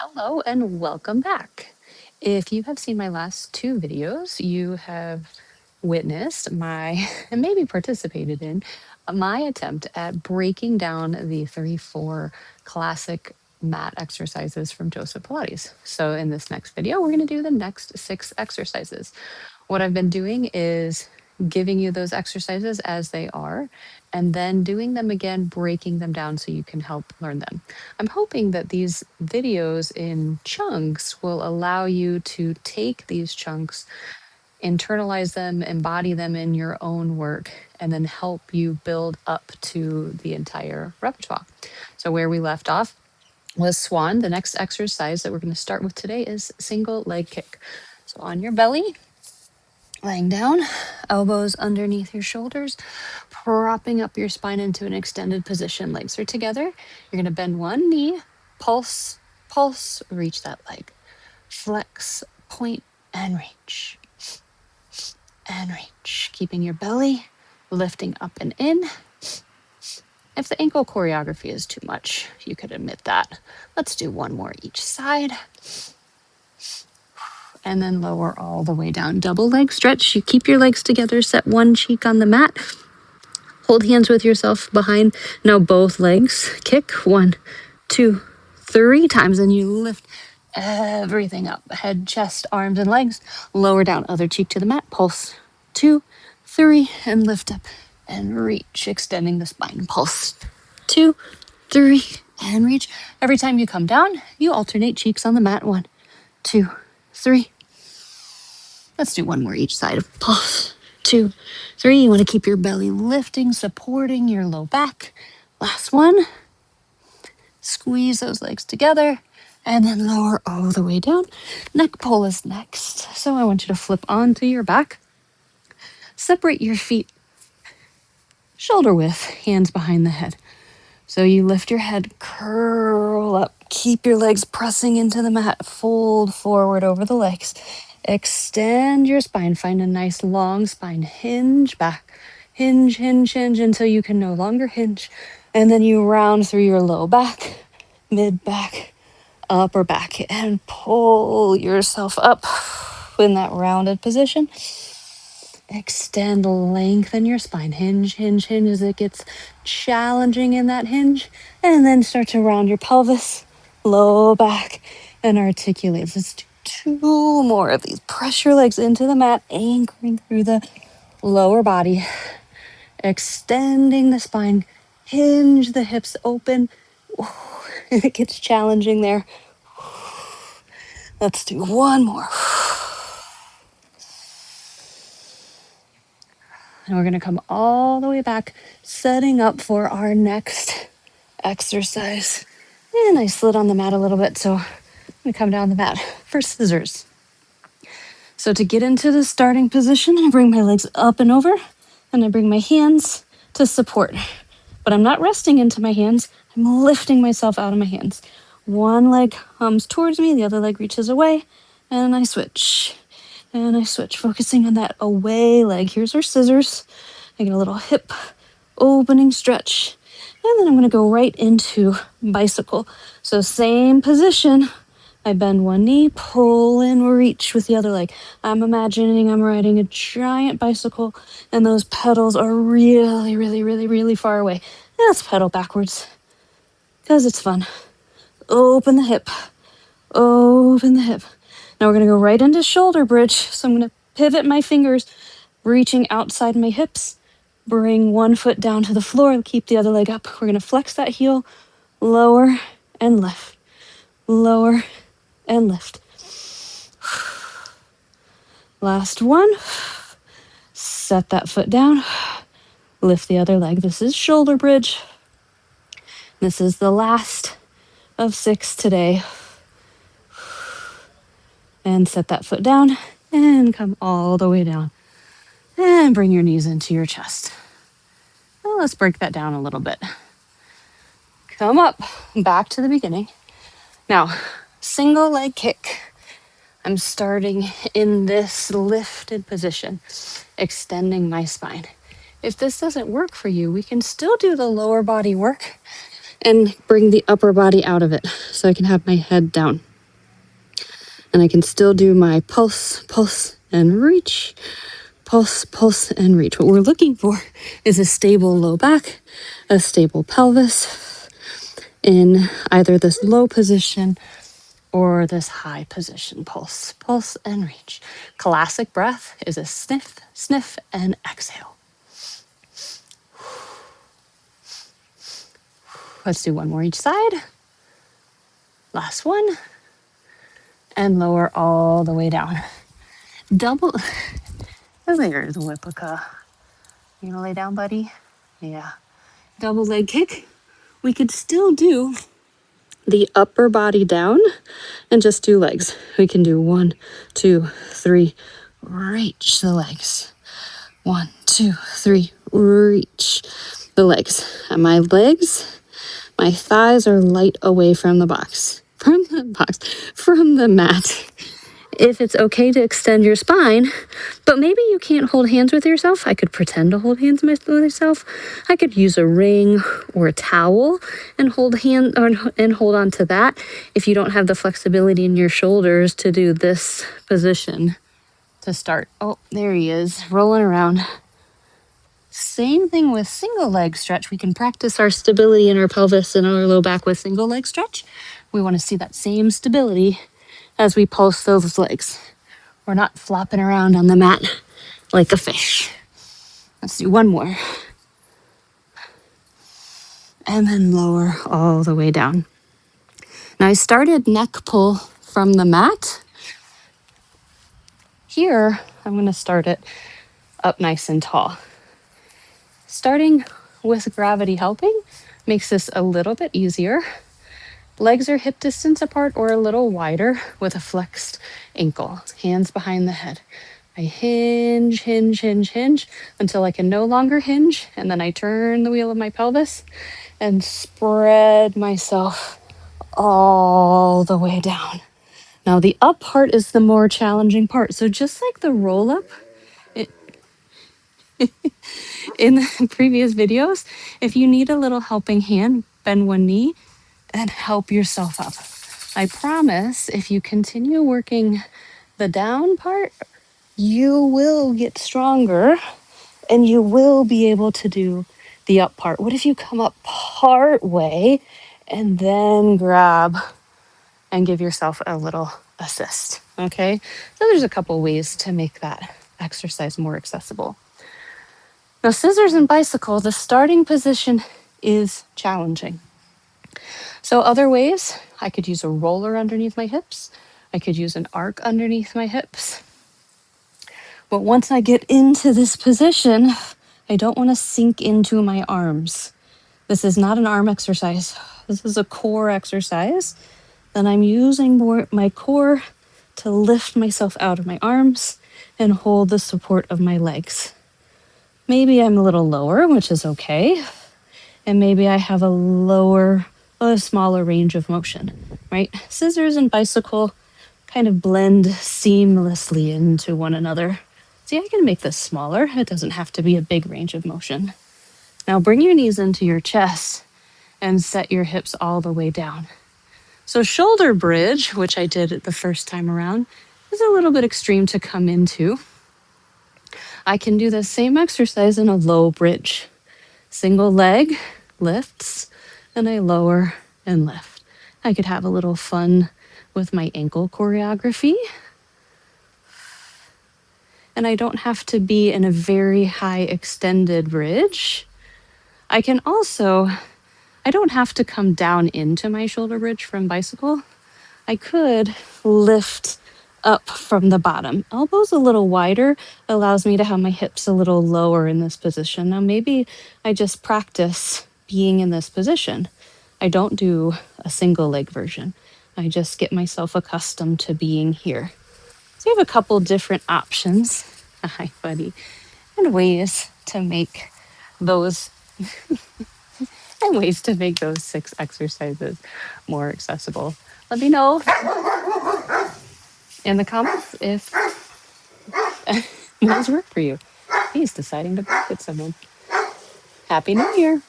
Hello and welcome back. If you have seen my last two videos, you have witnessed my, and maybe participated in, my attempt at breaking down the 34 classic mat exercises from Joseph Pilates. So in this next video, we're going to do the next 6 exercises. What I've been doing is giving you those exercises as they are, and then doing them again, breaking them down so you can help learn them. I'm hoping that these videos in chunks will allow you to take these chunks, internalize them, embody them in your own work, and then help you build up to the entire repertoire. So, where we left off was swan. The next exercise that we're going to start with today is single leg kick. So, on your belly, laying down, elbows underneath your shoulders, propping up your spine into an extended position. Legs are together. You're going to bend one knee, pulse, pulse, reach that leg. Flex, point, and reach. And reach. Keeping your belly lifting up and in. If the ankle choreography is too much, you could admit that. Let's do one more each side. And then lower all the way down. Double leg stretch. You keep your legs together, set one cheek on the mat. Hold hands with yourself behind. Now both legs. Kick 1, 2, 3 times. And you lift everything up. Head, chest, arms, and legs. Lower down. Other cheek to the mat. Pulse. 2, 3. And lift up. And reach. Extending the spine. Pulse. 2, 3. And reach. Every time you come down, you alternate cheeks on the mat. 1, 2, 3. Let's do one more each side. Pulse. 2, 3. You want to keep your belly lifting, supporting your low back. Last one. Squeeze those legs together and then lower all the way down. Neck pull is next. So I want you to flip onto your back. Separate your feet shoulder width, hands behind the head. So you lift your head, curl up, keep your legs pressing into the mat, fold forward over the legs. Extend your spine, find a nice long spine, hinge back, hinge, hinge, hinge until you can no longer hinge. And then you round through your low back, mid back, upper back, and pull yourself up in that rounded position. Extend, lengthen your spine, hinge, hinge, hinge as it gets challenging in that hinge. And then start to round your pelvis, low back, and articulate. Let's do 2 more of these. Press your legs into the mat, anchoring through the lower body. Extending the spine, hinge the hips open. It gets challenging there. Let's do one more. And we're going to come all the way back, setting up for our next exercise. And I slid on the mat a little bit, so I'm going to come down the mat for scissors. So to get into the starting position, I bring my legs up and over, and I bring my hands to support. But I'm not resting into my hands. I'm lifting myself out of my hands. One leg comes towards me, the other leg reaches away, and I switch. And I switch, focusing on that away leg. Here's our scissors. I get a little hip opening stretch. And then I'm going to go right into bicycle. So same position. I bend one knee, pull and reach with the other leg. I'm imagining I'm riding a giant bicycle and those pedals are really, really, really, really far away. And let's pedal backwards because it's fun. Open the hip. Open the hip. Now we're going to go right into shoulder bridge. So I'm going to pivot my fingers, reaching outside my hips. Bring one foot down to the floor. Keep the other leg up. We're going to flex that heel, lower and lift. Lower and lift. Last one. Set that foot down. Lift the other leg. This is shoulder bridge. This is the last of 6 today. And set that foot down and come all the way down. And bring your knees into your chest. Well, let's break that down a little bit. Come up, back to the beginning. Now, single leg kick. I'm starting in this lifted position, extending my spine. If this doesn't work for you, we can still do the lower body work and bring the upper body out of it so I can have my head down. And I can still do my pulse, pulse, and reach. Pulse, pulse, and reach. What we're looking for is a stable low back, a stable pelvis in either this low position or this high position. Pulse, pulse, and reach. Classic breath is a sniff, sniff, and exhale. Let's do one more each side. Last one. And lower all the way down. Double. There's Whippica. You gonna lay down, buddy? Yeah. Double leg kick. We could still do the upper body down and just do legs. We can do 1, 2, 3, reach the legs. 1, 2, 3, reach the legs. And my legs, my thighs are light away from the box. From the mat. If it's okay to extend your spine, but maybe you can't hold hands with yourself. I could pretend to hold hands with myself. I could use a ring or a towel and hold on to that. If you don't have the flexibility in your shoulders to do this position to start. Oh, there he is, rolling around. Same thing with single leg stretch. We can practice our stability in our pelvis and our low back with single leg stretch. We want to see that same stability as we pulse those legs. We're not flopping around on the mat like a fish. Let's do one more. And then lower all the way down. Now I started neck pull from the mat. Here, I'm going to start it up nice and tall. Starting with gravity helping makes this a little bit easier. Legs are hip distance apart or a little wider with a flexed ankle. Hands behind the head. I hinge, hinge, hinge, hinge until I can no longer hinge. And then I turn the wheel of my pelvis and spread myself all the way down. Now the up part is the more challenging part. So just like the roll up in the previous videos, if you need a little helping hand, bend one knee and help yourself up. I promise if you continue working the down part, you will get stronger and you will be able to do the up part. What if you come up part way and then grab and give yourself a little assist? Okay, so there's a couple ways to make that exercise more accessible. Now, scissors and bicycle, the starting position is challenging. So other ways, I could use a roller underneath my hips. I could use an arc underneath my hips. But once I get into this position, I don't want to sink into my arms. This is not an arm exercise. This is a core exercise. And I'm using my core to lift myself out of my arms and hold the support of my legs. Maybe I'm a little lower, which is okay. And maybe I have a smaller range of motion, right? Scissors and bicycle kind of blend seamlessly into one another. See, I can make this smaller. It doesn't have to be a big range of motion. Now bring your knees into your chest and set your hips all the way down. So shoulder bridge, which I did the first time around, is a little bit extreme to come into. I can do the same exercise in a low bridge. Single leg lifts, and I lower and lift. I could have a little fun with my ankle choreography. And I don't have to be in a very high extended bridge. I don't have to come down into my shoulder bridge from bicycle. I could lift up from the bottom. Elbows a little wider allows me to have my hips a little lower in this position. Now maybe I just practice being in this position. I don't do a single leg version. I just get myself accustomed to being here. So you have a couple different options, hi buddy, and ways to make those 6 exercises more accessible. Let me know in the comments if those work for you. He's deciding to bark at someone. Happy New Year.